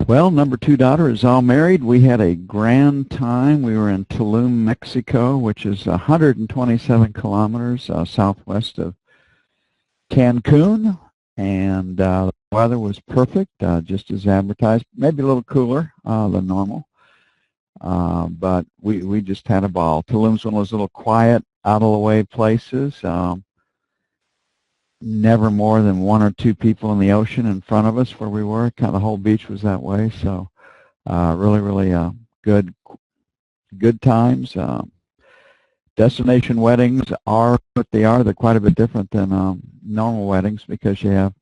Well, number 2 daughter is all married. We had a grand time. We were in Tulum, Mexico, which is 127 kilometers southwest of Cancun, and the weather was perfect, just as advertised. Maybe a little cooler than normal, but we just had a ball. Tulum's one of those little quiet, out-of-the-way places. Never more than 1 or 2 people in the ocean in front of us where we were. Kind of the whole beach was that way. So really good times. Destination weddings are what they are. They're quite a bit different than normal weddings because you have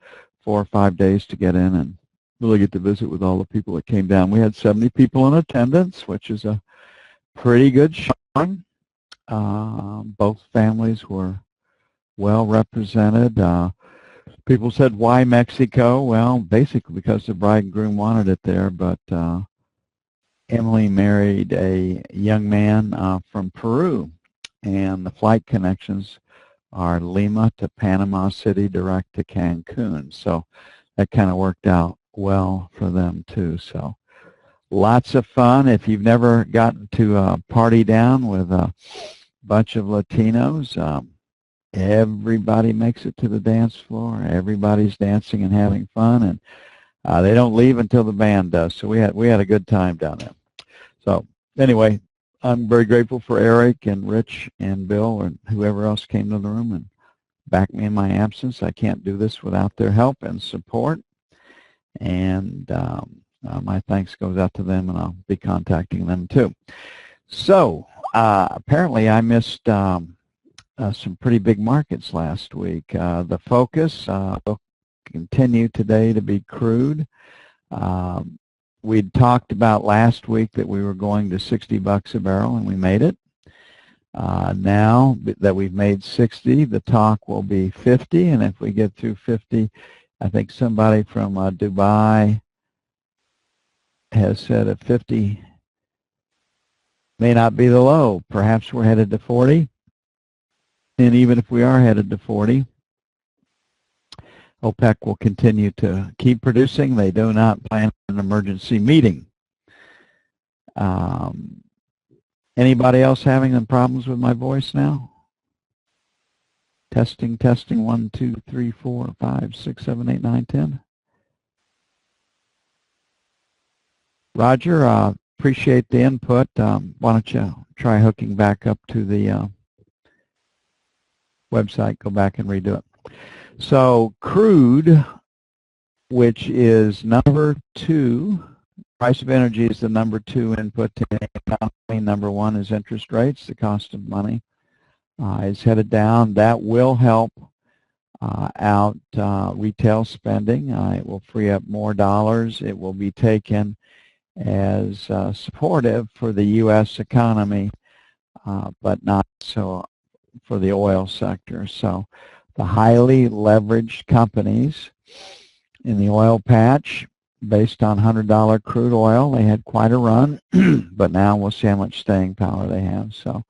4 or 5 days to get in and really get to visit with all the people that came down. We had 70 people in attendance, which is a pretty good showing. Both families were well represented. People said, why Mexico? Well, basically because the bride and groom wanted it there, but Emily married a young man from Peru, and the flight connections are Lima to Panama City direct to Cancun. So that kind of worked out well for them too. So lots of fun. If you've never gotten to party down with a bunch of Latinos, everybody makes it to the dance floor. Everybody's dancing and having fun, and they don't leave until the band does. So we had a good time down there. So anyway, I'm very grateful for Eric and Rich and Bill and whoever else came to the room and backed me in my absence. I can't do this without their help and support, and my thanks goes out to them, and I'll be contacting them too. So apparently I missed some pretty big markets last week. The focus will continue today to be crude. We'd talked about last week that we were going to $60 a barrel, and we made it. Now that we've made 60, the talk will be 50, and if we get through 50, I think somebody from Dubai has said that 50 may not be the low. Perhaps we're headed to 40. And even if we are headed to 40, OPEC will continue to keep producing. They do not plan an emergency meeting. Anybody else having any problems with my voice now? Testing, 1, 2, 3, 4, 5, 6, 7, 8, 9, 10. Roger, appreciate the input. Why don't you try hooking back up to the website, go back and redo it. So crude, which is number 2, price of energy is the number 2 input to the economy. Number 1 is interest rates, the cost of money is headed down. That will help out retail spending. It will free up more dollars. It will be taken as supportive for the U.S. economy, but not so for the oil sector. So the highly leveraged companies in the oil patch, based on $100 crude oil, they had quite a run, but now we'll see how much staying power they have. So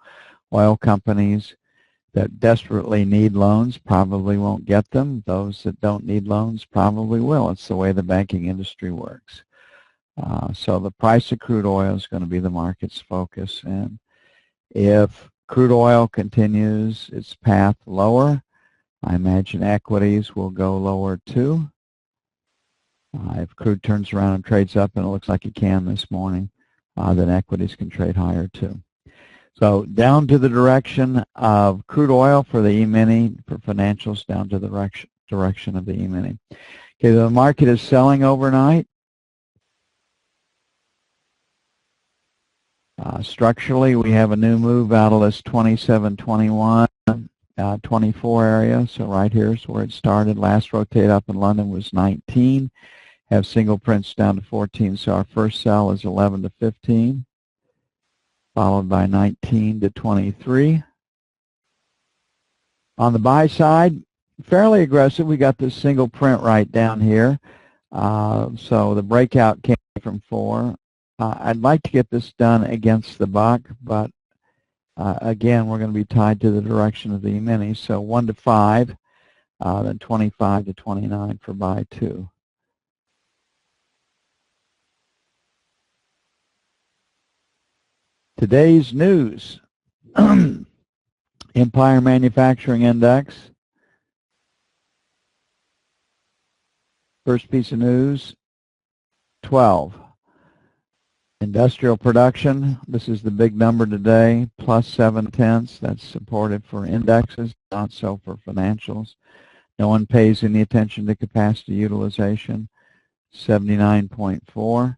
oil companies that desperately need loans probably won't get them. Those that don't need loans probably will. It's the way the banking industry works. So the price of crude oil is going to be the market's focus. And if crude oil continues its path lower, I imagine equities will go lower too. If crude turns around and trades up, and it looks like it can this morning, then equities can trade higher too. So down to the direction of crude oil for the E-mini, for financials, down to the direction of the E-mini. Okay, the market is selling overnight. Structurally, we have a new move out of this 2721, 24 area. So right here is where it started. Last rotate up in London was 19. Have single prints down to 14. So our first sell is 11 to 15, followed by 19 to 23. On the buy side, fairly aggressive. We got this single print right down here. So the breakout came from 4. I'd like to get this done against the buck, but again, we're going to be tied to the direction of the E-mini. So 1 to 5, then 25 to 29 for buy 2. Today's news. Empire Manufacturing Index. First piece of news, 12. Industrial production, this is the big number today, plus 0.7. That's supported for indexes, not so for financials. No one pays any attention to capacity utilization, 79.4.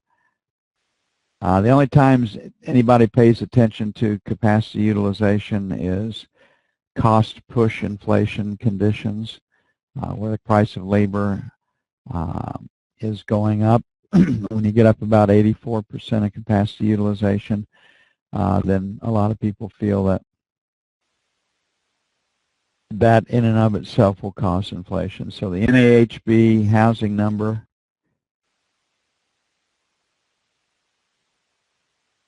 The only times anybody pays attention to capacity utilization is cost push inflation conditions, where the price of labor is going up. When you get up about 84% of capacity utilization, then a lot of people feel that in and of itself will cause inflation. So the NAHB housing number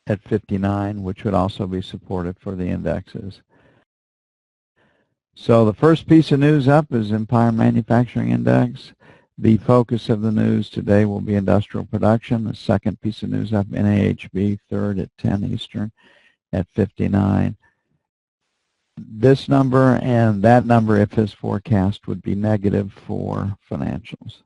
at 59, which would also be supported for the indexes. So the first piece of news up is Empire Manufacturing Index. The focus of the news today will be industrial production. The second piece of news up, NAHB, third at 10 Eastern at 59. This number and that number, if his forecast, would be negative for financials.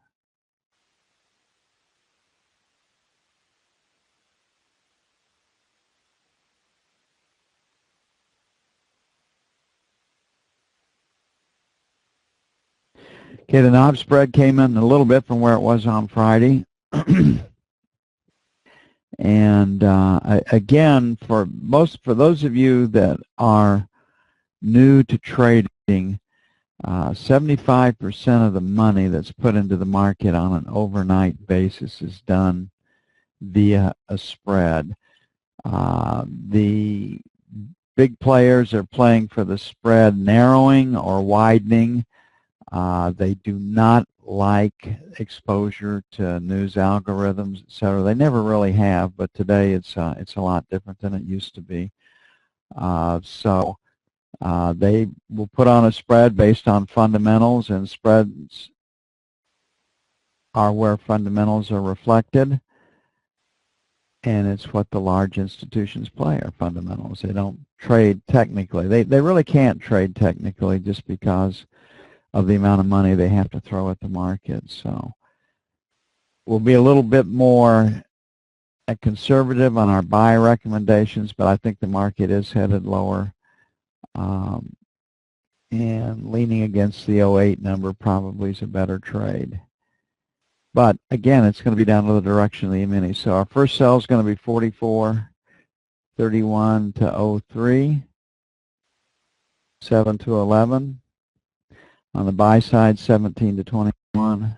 Okay, the knob spread came in a little bit from where it was on Friday. And again, for those of you that are new to trading, 75% of the money that's put into the market on an overnight basis is done via a spread. The big players are playing for the spread narrowing or widening. They do not like exposure to news algorithms, etc. They never really have, but today it's a lot different than it used to be. So they will put on a spread based on fundamentals, and spreads are where fundamentals are reflected, and it's what the large institutions play are fundamentals. They don't trade technically. They really can't trade technically just because of the amount of money they have to throw at the market. So we'll be a little bit more conservative on our buy recommendations, but I think the market is headed lower. And leaning against the 08 number probably is a better trade. But again, it's going to be down to the direction of the mini. So our first sell is going to be 44.31 to 03, 7 to 11. On the buy side, 17 to 21,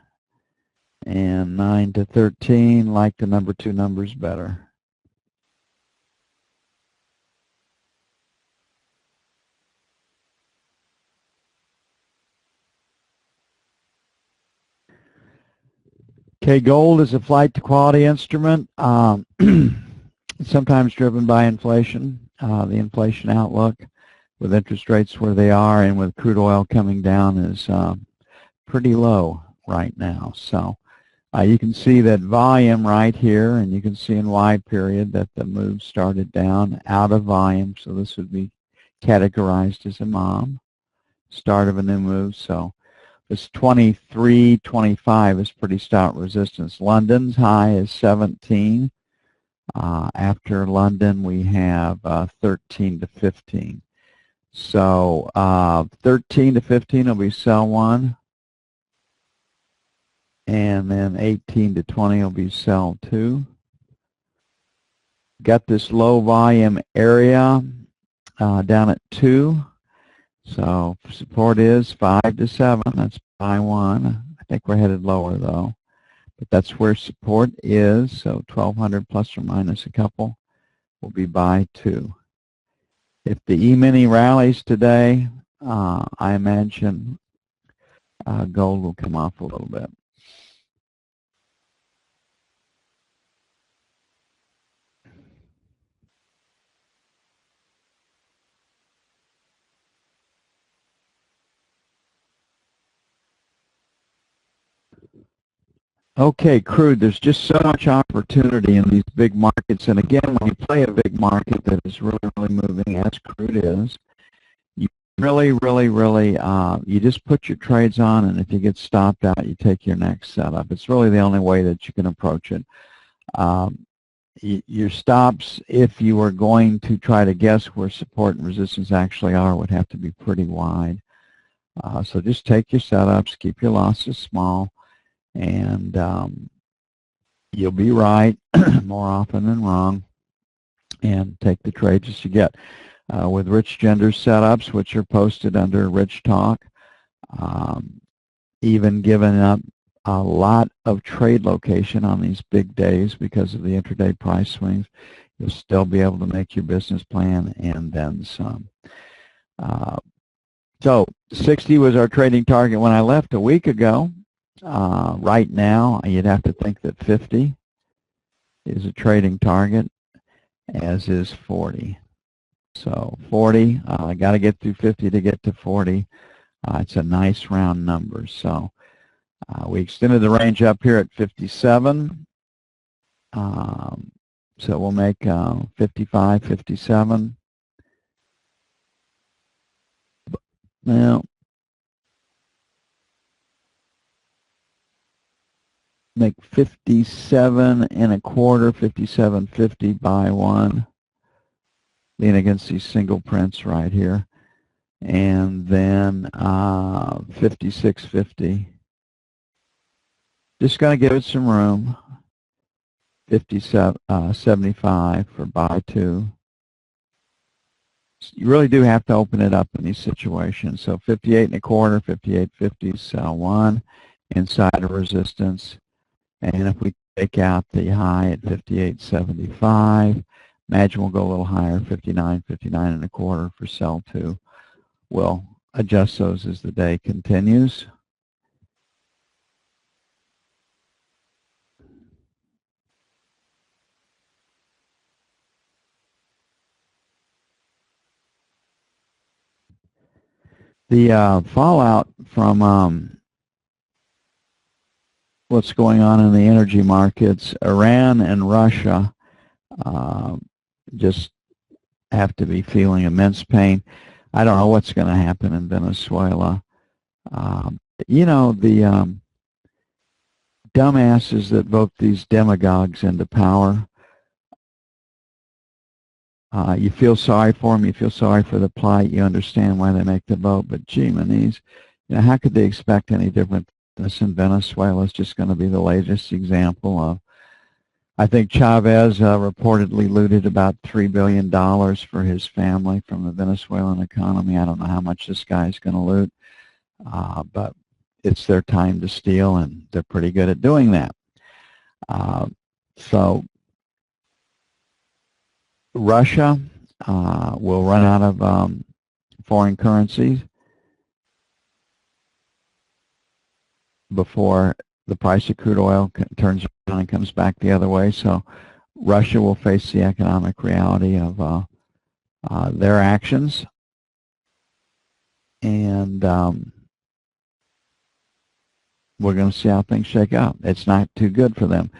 and 9 to 13. Like the number 2 numbers better. Okay, gold is a flight to quality instrument, sometimes driven by inflation, the inflation outlook with interest rates where they are and with crude oil coming down is pretty low right now. So you can see that volume right here, and you can see in Y period that the move started down out of volume, so this would be categorized as a mom, start of a new move. So this 23.25 is pretty stout resistance. London's high is 17. After London, we have 13 to 15. So 13 to 15 will be sell 1. And then 18 to 20 will be sell 2. Got this low volume area down at 2. So support is 5 to 7. That's buy 1. I think we're headed lower though. But that's where support is. So 1200 plus or minus a couple will be buy 2. If the E-mini rallies today, I imagine gold will come off a little bit. Okay, crude, there's just so much opportunity in these big markets. And again, when you play a big market that is really, really moving, as crude is, you really, you just put your trades on, and if you get stopped out, you take your next setup. It's really the only way that you can approach it. Your stops, if you are going to try to guess where support and resistance actually are, would have to be pretty wide. So just take your setups, keep your losses small, and you'll be right more often than wrong, and take the trades as you get. With Rich Gender's setups, which are posted under Rich Talk, even giving up a lot of trade location on these big days because of the intraday price swings, you'll still be able to make your business plan and then some. So 60 was our trading target when I left a week ago. Right now, you'd have to think that 50 is a trading target, as is 40. So 40, I got to get through 50 to get to 40. It's a nice round number. So we extended the range up here at 57. So we'll make 55, 57. Now, make 57 and a quarter, 57.50 by one. Lean against these single prints right here. And then 56.50. Just going to give it some room. 75 for buy two. You really do have to open it up in these situations. So 58 and a quarter, 58.50, sell one inside of resistance. And if we take out the high at 58.75, imagine we'll go a little higher, 59, 59 and a quarter for sell two. We'll adjust those as the day continues. The fallout from what's going on in the energy markets, Iran and Russia just have to be feeling immense pain. I don't know what's going to happen in Venezuela. You know, the dumbasses that vote these demagogues into power, you feel sorry for them, you feel sorry for the plight, you understand why they make the vote, but gee, Manise, you know, how could they expect any different than this in Venezuela? Is just going to be the latest example of, I think Chavez reportedly looted about $3 billion for his family from the Venezuelan economy. I don't know how much this guy's going to loot, but it's their time to steal, and they're pretty good at doing that. So Russia will run out of foreign currencies before the price of crude oil turns around and comes back the other way. So Russia will face the economic reality of their actions. And we're going to see how things shake out. It's not too good for them.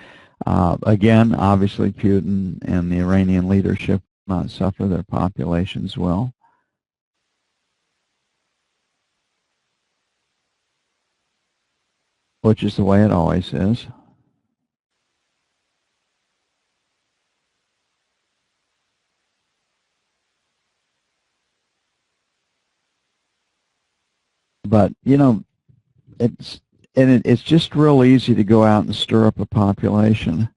Again, obviously Putin and the Iranian leadership will not suffer. Their populations will. Which is the way it always is. But, you know, it's just real easy to go out and stir up a population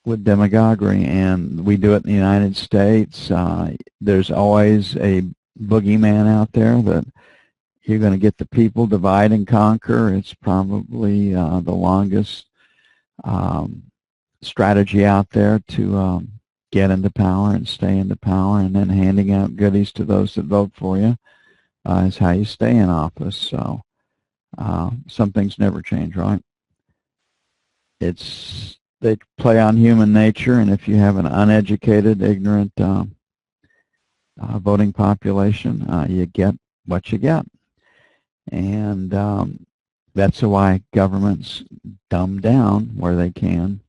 with demagoguery, and we do it in the United States. There's always a boogeyman out there that you're going to get the people divide and conquer. It's probably the longest strategy out there to get into power and stay into power, and then handing out goodies to those that vote for you is how you stay in office. So some things never change, right? They play on human nature, and if you have an uneducated, ignorant voting population, you get what you get. And that's why governments dumb down where they can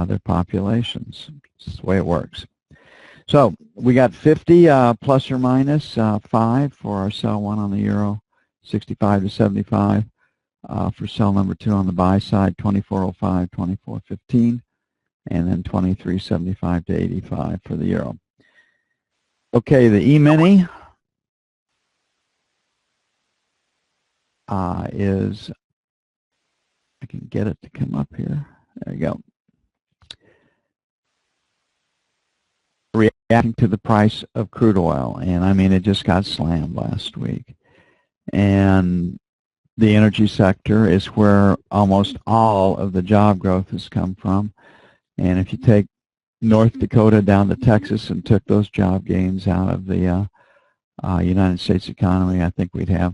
their populations. It's the way it works. So we got 50 plus or minus 5 for our sell 1 on the euro, 65 to 75 for sell number 2 on the buy side, 24.05, 24.15, and then 23.75 to 85 for the euro. Okay, the E-mini is, I can get it to come up here. There you go. Reacting to the price of crude oil, and I mean, it just got slammed last week. And the energy sector is where almost all of the job growth has come from. And if you take North Dakota down to Texas and took those job gains out of the United States economy, I think we'd have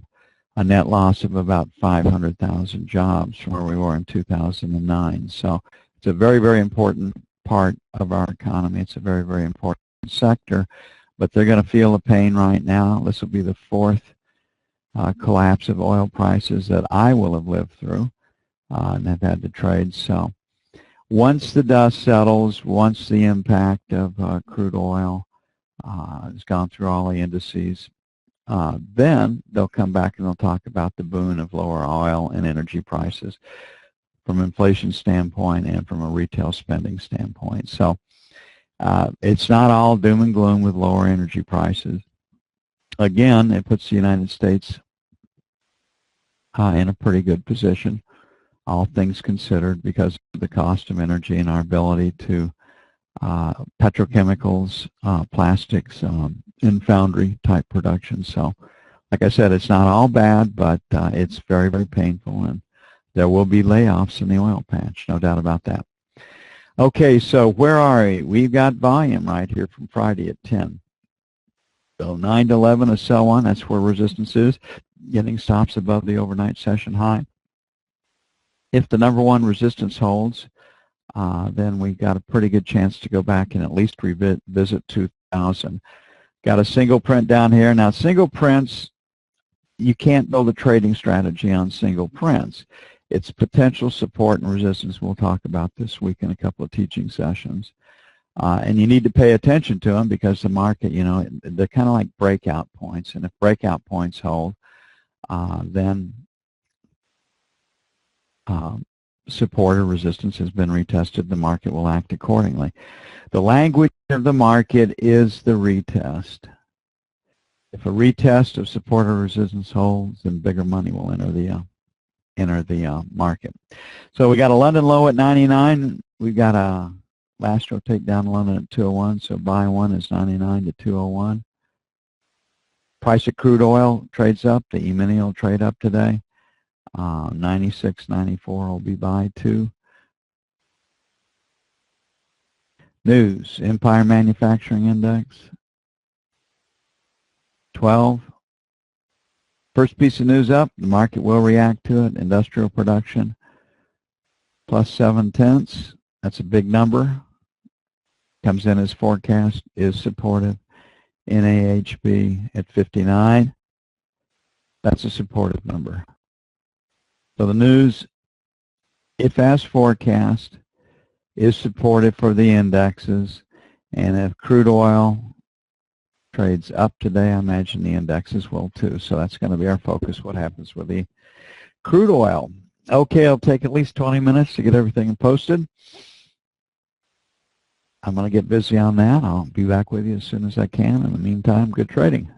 a net loss of about 500,000 jobs from where we were in 2009. So it's a very, very important part of our economy. It's a very, very important sector, but they're going to feel the pain right now. This will be the 4th collapse of oil prices that I will have lived through and have had to trade. So once the dust settles, once the impact of crude oil has gone through all the indices, then they'll come back and they'll talk about the boon of lower oil and energy prices from an inflation standpoint and from a retail spending standpoint. So it's not all doom and gloom with lower energy prices. Again, it puts the United States in a pretty good position, all things considered, because of the cost of energy and our ability to petrochemicals, plastics, in foundry type production. So like I said, it's not all bad, but it's very, very painful, and there will be layoffs in the oil patch, no doubt about that. Okay, so where are we? We've got volume right here from Friday at 10. So 9 to 11 a sell 1, that's where resistance is, getting stops above the overnight session high. If the number 1 resistance holds, then we've got a pretty good chance to go back and at least revisit 2,000. Got a single print down here. Now, single prints, you can't build a trading strategy on single prints. It's potential support and resistance we'll talk about this week in a couple of teaching sessions. And you need to pay attention to them because the market, you know, they're kind of like breakout points. And if breakout points hold, then support or resistance has been retested. The market will act accordingly. The language of the market is the retest. If a retest of support or resistance holds, then bigger money will enter the market. So we got a London low at 99. We've got a last row takedown London at 201. So buy 1 is 99 to 201. Price of crude oil trades up. The E-mini will trade up today. 96.94 will be buy 2. News, Empire Manufacturing Index, 12. First piece of news up, the market will react to it. Industrial production, plus 0.7. That's a big number. Comes in as forecast, is supportive. NAHB at 59. That's a supportive number. So the news, if as forecast, is supportive for the indexes, and if crude oil trades up today, I imagine the indexes will too. So that's going to be our focus, what happens with the crude oil. Okay, it'll take at least 20 minutes to get everything posted. I'm going to get busy on that. I'll be back with you as soon as I can. In the meantime, good trading.